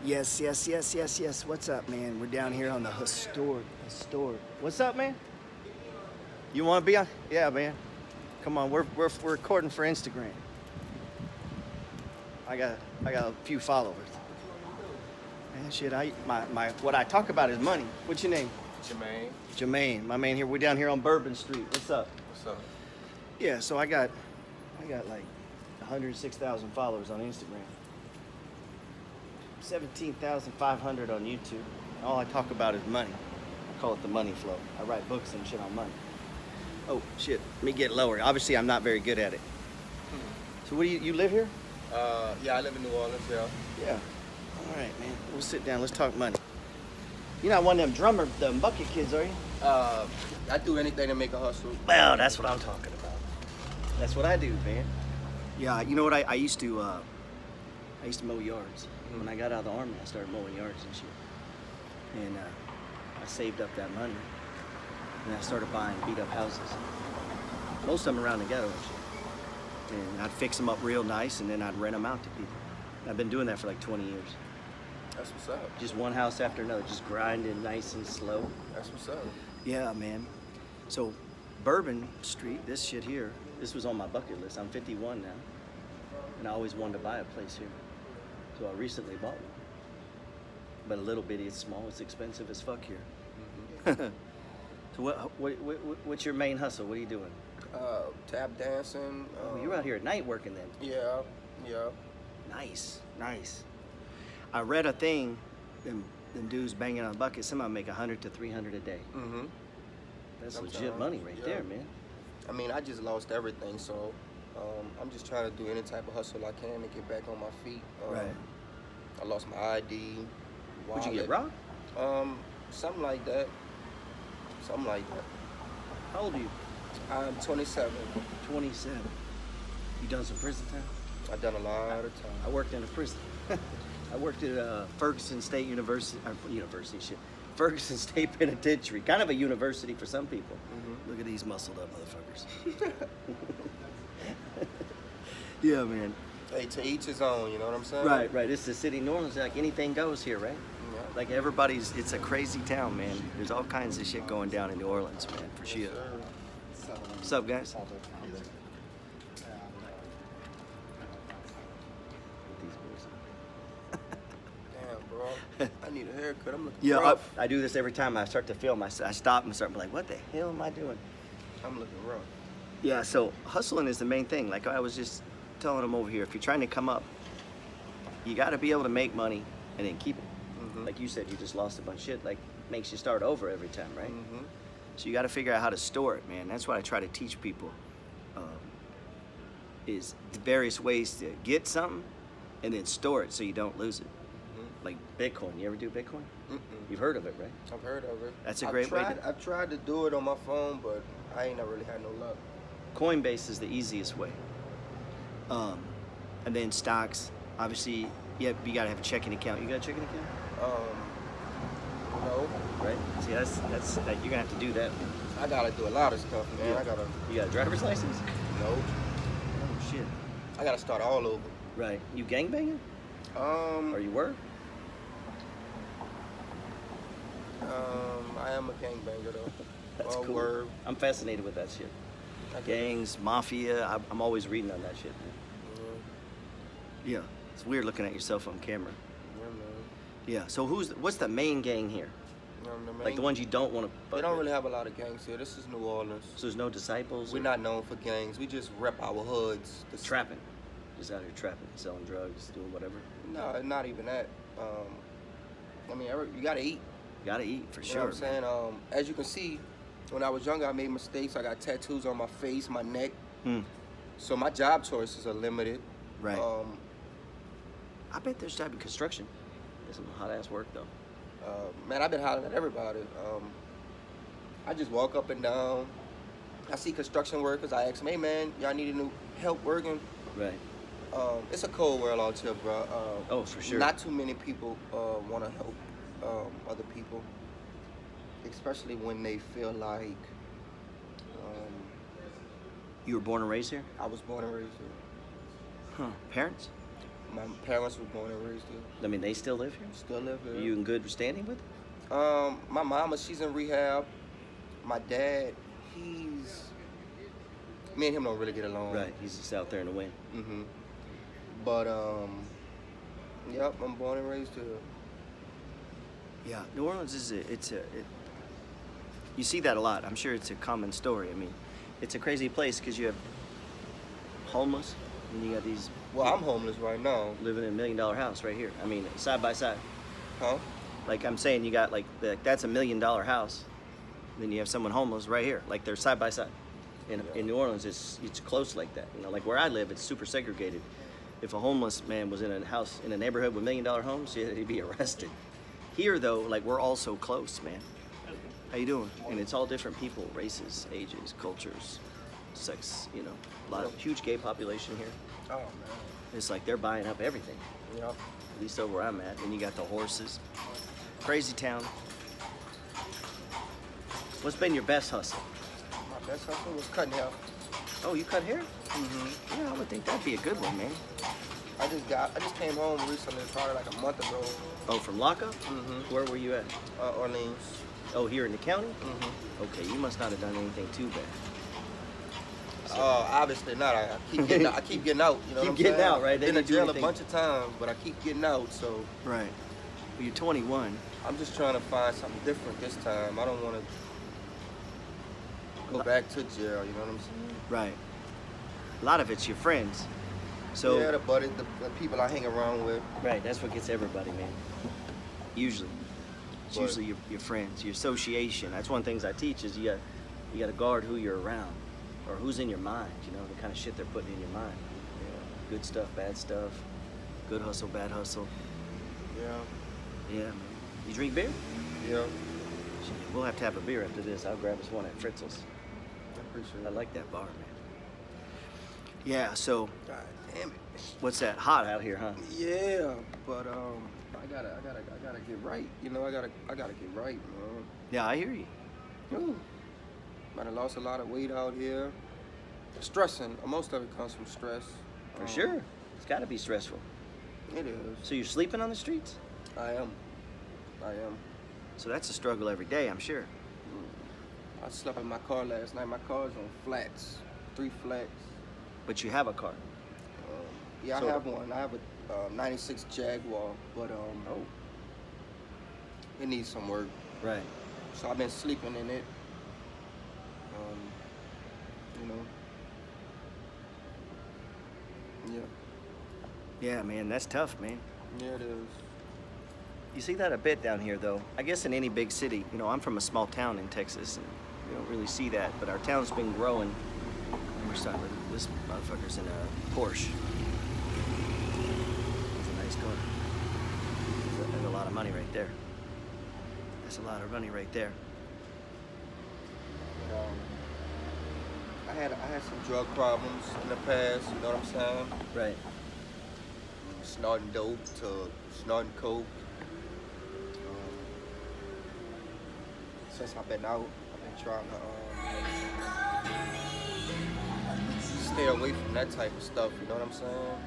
Yes, yes, yes, yes, yes. What's up, man? We're down here on the historic. What's up, man? You want to be on? Yeah, man. Come on, we're recording for Instagram. I got I got a few followers. Man, shit. My what I talk about is money. What's your name? Jermaine, Jermaine. My man here. We're down here on Bourbon Street. What's up? what's up? Yeah. So I got like 106,000 followers on Instagram. 17,500 on YouTube. All I talk about is money. I call it the money flow. I write books and shit on money. Oh shit, let me get lower. Obviously, I'm not very good at it. So, what do you live here? Yeah, I live in New Orleans, yeah. Yeah. All right, man. We'll sit down. Let's talk money. You're not one of them bucket kids, are you? I do anything to make a hustle. Well, that's what I'm talking about. That's what I do, man. Yeah, you know what? I used to mow yards. When I got out of the army, I started mowing yards and shit. And I saved up that money, and I started buying beat-up houses. Most of them around the ghetto and shit. And I'd fix them up real nice, and then I'd rent them out to people. I've been doing that for like 20 years. That's what's up. Just one house after another, just grinding nice and slow. That's what's up. Yeah, man. So, Bourbon Street, this shit here, this was on my bucket list. I'm 51 now, and I always wanted to buy a place here. So I recently bought one. But a little bitty, it's small, it's expensive as fuck here. Mm-hmm. So what's your main hustle? What are you doing? Tap dancing. Oh, you're out here at night working then. Yeah, yeah. Nice. I read a thing, them dudes banging on a bucket, somehow make 100 to 300 a day. Mm-hmm. That's Sometimes, legit money right there, man. I mean, I just lost everything, so I'm just trying to do any type of hustle I can to get back on my feet. Right. I lost my ID. Would you get wallet. robbed? Something like that. How old are you? I'm 27. 27. You done some prison time? I've done a lot of time. I worked in a prison. I worked at Ferguson State Ferguson State Penitentiary. Kind of a university for some people. Mm-hmm. Look at these muscled up motherfuckers. Yeah, man. Hey, to each his own, you know what I'm saying? Right. It's the city of New Orleans. Like anything goes here, right? Yeah. Like it's a crazy town, man. There's all kinds of shit going down in New Orleans, man, for sure. What's up, guys? Damn, bro. I need a haircut. I'm looking Yeah, rough. I do this every time I start to film. I stop and start like, what the hell am I doing? I'm looking rough. Yeah, so hustling is the main thing. Like I was just telling them over here, if you're trying to come up, you got to be able to make money and then keep it. Mm-hmm. Like you said, you just lost a bunch of shit. Like makes you start over every time, right? Mm-hmm. So you got to figure out how to store it, man. That's what I try to teach people. Is the various ways to get something and then store it so you don't lose it. Mm-hmm. Like Bitcoin. You ever do Bitcoin? Mm-mm. You've heard of it, right? I've heard of it. That's a great way I've tried to do it on my phone, but I ain't never really had no luck. Coinbase is the easiest way. And then stocks, obviously, you got to have a checking account. You got a checking account? No. Right? See, that's you're going to have to do that. I gotta do a lot of stuff, man. Yeah. You got a driver's license? No. Oh, shit. I gotta start all over. Right. You gangbanging? Or you were? I am a gangbanger though. That's cool. Word. I'm fascinated with that shit. I get it. Gangs, mafia, I'm always reading on that shit, man. Yeah. Yeah. It's weird looking at yourself on camera. Yeah, man. Yeah. So what's the main gang here? Like the ones you don't want to. They don't really have a lot of gangs here. This is New Orleans. So there's no disciples. We're not known for gangs. We just rep our hoods. Trapping. Just out here trapping, selling drugs, doing whatever. No, not even that. I mean, you gotta eat. Gotta eat for You sure. know what I'm saying? As you can see, when I was younger, I made mistakes. I got tattoos on my face, my neck. So my job choices are limited. Right. I bet there's type of construction. There's some hot ass work though. Man, I've been hollering at everybody. I just walk up and down. I see construction workers. I ask them, hey man, y'all need any help working? Right. It's a cold world out here, bro. Oh, for sure. Not too many people want to help other people, especially when they feel like. You were born and raised here? I was born and raised here. Huh. Parents? My parents were born and raised here. I mean, they still live here? Still live here. Are you in good standing with them? My mama, she's in rehab. My dad, me and him don't really get along. Right, he's just out there in the wind. Mm-hmm. But, yep, I'm born and raised here. Yeah, New Orleans is you see that a lot. I'm sure it's a common story. I mean, it's a crazy place because you have homeless, and you got these. Well, I'm homeless right now. Living in $1 million house right here. I mean, side by side. Huh? Like I'm saying, you got that's $1 million house. Then you have someone homeless right here. Like they're side by side. In New Orleans, it's close like that. You know, like where I live, it's super segregated. If a homeless man was in a house in a neighborhood with $1 million homes, yeah, he'd be arrested. Here though, like we're all so close, man. How you doing? And it's all different people, races, ages, cultures, sex. You know, a lot of huge gay population here. Oh man. It's like they're buying up everything. Yep. At least over where I'm at. And you got the horses. Crazy town. What's been your best hustle? My best hustle was cutting hair. Oh, you cut hair? Mm-hmm. Yeah, I would think that'd be a good one, man. I just came home recently, probably like a month ago. Oh, from lockup? Mm-hmm. Where were you at? Orleans. Oh, here in the county? Mm-hmm. Okay, you must not have done anything too bad. Obviously not. I keep getting out. You know Keep what I'm getting saying? out, right? I've They been in didn't do jail anything. a bunch of times, but I keep getting out. So Right. Well, you're 21. I'm just trying to find something different this time. I don't want to go back to jail. You know what I'm saying? Right. A lot of it's your friends. So yeah, the people I hang around with. right, that's what gets everybody, man. Usually. It's But- usually your friends, your association. That's one of the things I teach is you got to guard who you're around or who's in your mind, you know, the kind of shit they're putting in your mind. You know, good stuff, bad stuff, good hustle, bad hustle. Yeah. Yeah, man. You drink beer? Yeah. Shit, we'll have to have a beer after this. I'll grab us one at Fritzl's. I appreciate it. I like that bar, man. Yeah, so God damn it. what's that? Hot out here, huh? Yeah, but I gotta get right. You know, I gotta get right, man. Yeah, I hear you. Ooh. But I lost a lot of weight out here. Stressing. Most of it comes from stress. For sure. It's got to be stressful. It is. So you're sleeping on the streets? I am. So that's a struggle every day, I'm sure. I slept in my car last night. My car's on flats, 3 flats. But you have a car. Yeah, So- I have one. I have a 96 Jaguar, but Oh. it needs some work. Right. So I've been sleeping in it. You know. Yeah. Yeah, man, that's tough, man. Yeah, it is. You see that a bit down here, though. I guess in any big city. You know, I'm from a small town in Texas, and you don't really see that. But our town's been growing. We're starting with this motherfucker's in a Porsche. It's a nice car. That's a lot of money right there. That's a lot of money right there. I had some drug problems in the past. You know what I'm saying? Right. Snorting dope to snorting coke. Since I've been out, I've been trying to stay away from that type of stuff. You know what I'm saying?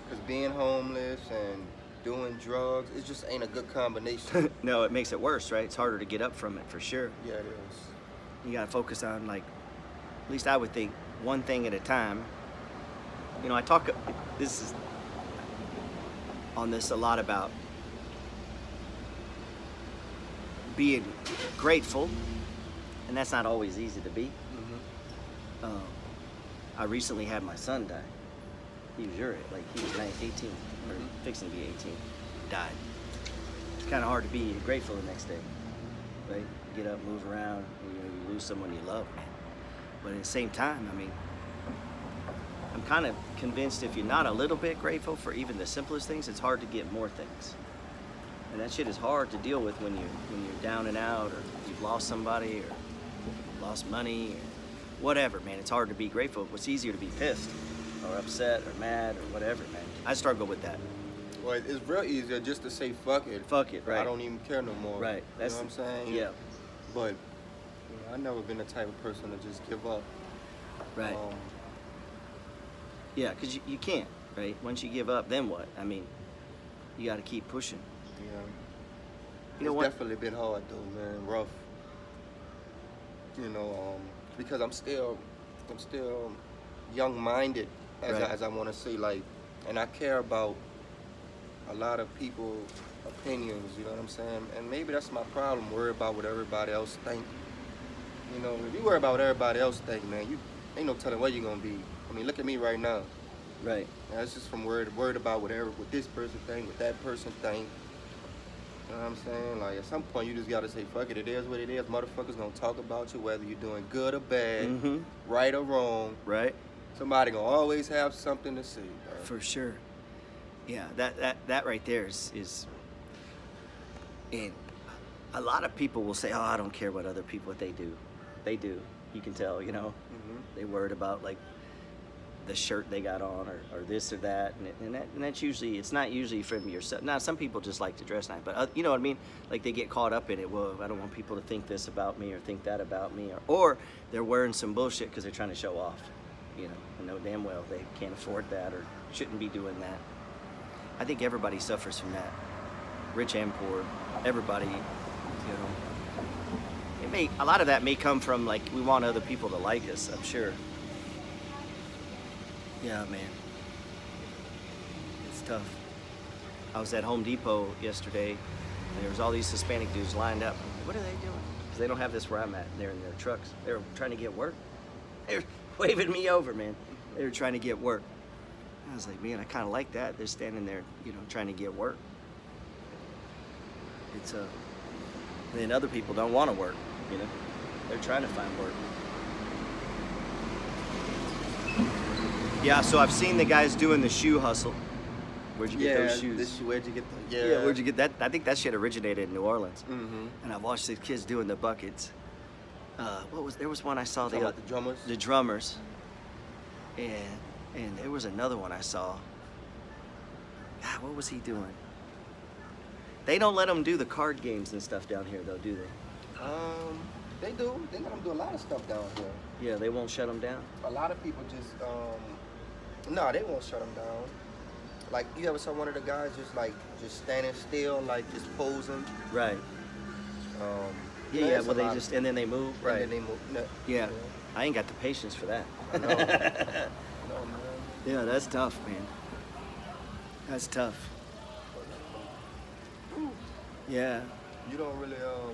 Because being homeless and doing drugs, it just ain't a good combination. No, it makes it worse, right? It's harder to get up from it, for sure. Yeah, it is. You gotta focus on, like, at least I would think, one thing at a time. You know, I talk on this a lot about being grateful, and that's not always easy to be. Mm-hmm. I recently had my son die. He was your age, like he was 18, or fixing to be 18, died. It's kind of hard to be grateful the next day, right? Get up, move around, you lose someone you love, man. But at the same time, I mean, I'm kind of convinced if you're not a little bit grateful for even the simplest things, it's hard to get more things. And that shit is hard to deal with when you're down and out, or you've lost somebody, or lost money, or whatever, man. It's hard to be grateful. It's easier to be pissed, or upset, or mad, or whatever, man. I struggle with that. Well, it's real easier just to say fuck it. Fuck it, right. I don't even care no more. Right. You know what I'm saying? Yeah. But I've never been the type of person to just give up. Right. Yeah, because you can't. right? Once you give up, then what? I mean, you got to keep pushing. Yeah. You know It's what? definitely been hard though, man. Rough. Because I'm still young-minded, Right. as I want to say, like, and I care about a lot of people's opinions. You know what I'm saying? And maybe that's my problem. Worry about what everybody else think. You know, if you worry about what everybody else think, man, you ain't no telling where you're gonna be. I mean, look at me right now. Right. That's just from worried about what this person think, what that person think. You know what I'm saying? Like, at some point, you just gotta say, fuck it, it is what it is. Motherfuckers gonna talk about you, whether you're doing good or bad, Mm-hmm. right or wrong. Right. Somebody gonna always have something to say, bro. For sure. Yeah, that right there is and a lot of people will say, oh, I don't care what other people, what they do. They do. You can tell, you know. Mm-hmm. They worried about, like, the shirt they got on or this or that. And that's usually, it's not usually from yourself. Now, some people just like to dress nice, but you know what I mean? Like, they get caught up in it. Well, I don't want people to think this about me or think that about me. Or they're wearing some bullshit because they're trying to show off, you know, and know damn well they can't afford that or shouldn't be doing that. I think everybody suffers from that, rich and poor. Everybody, you know. A lot of that may come from, like, we want other people to like us, I'm sure. Yeah, man. It's tough. I was at Home Depot yesterday, and there was all these Hispanic dudes lined up. What are they doing? Because they don't have this where I'm at. They're in their trucks. They were trying to get work. They were waving me over, man. They were trying to get work. I was like, man, I kind of like that. They're standing there, you know, trying to get work. It's then other people don't want to work, you know. They're trying to find work. Yeah, so I've seen the guys doing the shoe hustle. Where'd you get those shoes? Where'd you get the? Yeah, where'd you get that? I think that shit originated in New Orleans. Mm-hmm. And I watched the kids doing the buckets. There was one I saw The drummers. The drummers. And there was another one I saw. God, what was he doing? They don't let them do the card games and stuff down here, though, do they? They do. They let them do a lot of stuff down here. Yeah, they won't shut them down. A lot of people just no, they won't shut them down. Like, you ever saw one of the guys just standing still, like just posing? Right. Well, they just, and then they move. Right. And then they move. No, yeah. I ain't got the patience for that. I know. No, man. Yeah, that's tough, man. That's tough. Yeah. You don't really, you know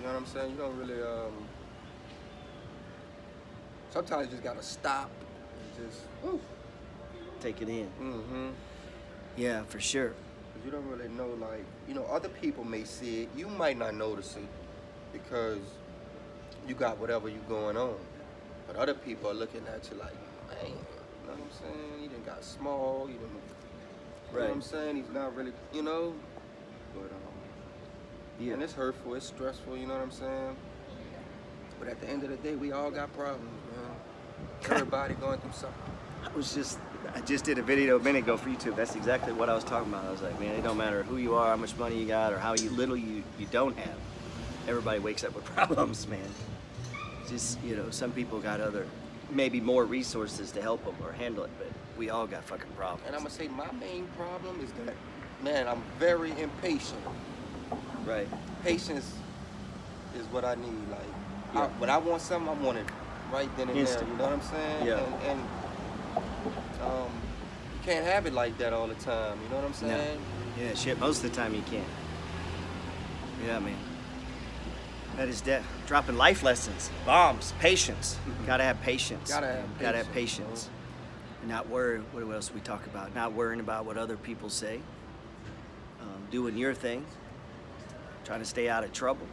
what I'm saying? You don't really, sometimes you just gotta stop and just, take it in. Mm-hmm. Yeah, for sure. Because you don't really know, like, you know, other people may see it. You might not notice it because you got whatever you going on. But other people are looking at you like, man, you know what I'm saying? He done got small, you know what I'm saying? He's not really, you know? But, yeah. And it's hurtful, it's stressful, you know what I'm saying? But at the end of the day, we all got problems, man. Everybody going through something. I just did a video a minute ago for YouTube. That's exactly what I was talking about. I was like, man, it don't matter who you are, how much money you got, or how little you don't have. Everybody wakes up with problems, man. Just, you know, some people got maybe more resources to help them or handle it, but we all got fucking problems. And I'm gonna say my main problem is that, man, I'm very impatient. Right. Patience is what I need. Like, when I want something, I want it right then and instant. there. You know what I'm saying? Yeah. And you can't have it like that all the time. You know what I'm saying? No. Yeah, shit. Most of the time you can't. Yeah, man. That is dropping life lessons, bombs, patience. Gotta have patience. Gotta have patience. And not worry. What else we talk about? Not worrying about what other people say. Doing your thing. Trying to stay out of trouble.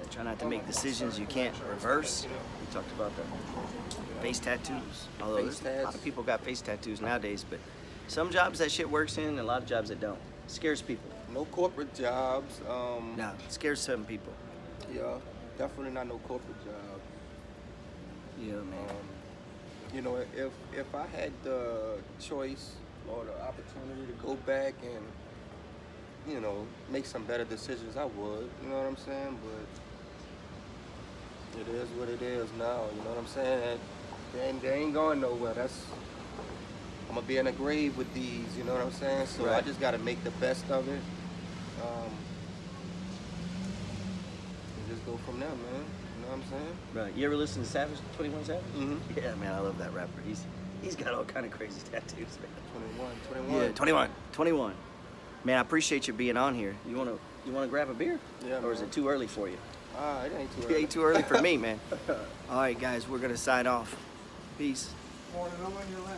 Try not to make decisions you can't reverse. We talked about the face tattoos. Although a lot of people got face tattoos nowadays, but some jobs that shit works in, and a lot of jobs that don't. It scares people. No corporate jobs. No, it scares some people. Yeah, definitely not no corporate job. Yeah, man. You know, if I had the choice or the opportunity to go back and, you know, make some better decisions, I would. You know what I'm saying? But it is what it is now. You know what I'm saying? They ain't going nowhere. That's I'm gonna be in a grave with these. You know what I'm saying? So I Right. just gotta make the best of it. And just go from there, man. You know what I'm saying? Right. You ever listen to Savage, 21 Savage? Mm-hmm. Yeah, man, I love that rapper. He's got all kind of crazy tattoos, man. 21. Yeah, 21. Man, I appreciate you being on here. You wanna grab a beer? Yeah, Or is man. it too early for you? It ain't too It early. ain't too early for me, man. All right, guys, we're gonna sign off. Peace. Morning, I'm on your left.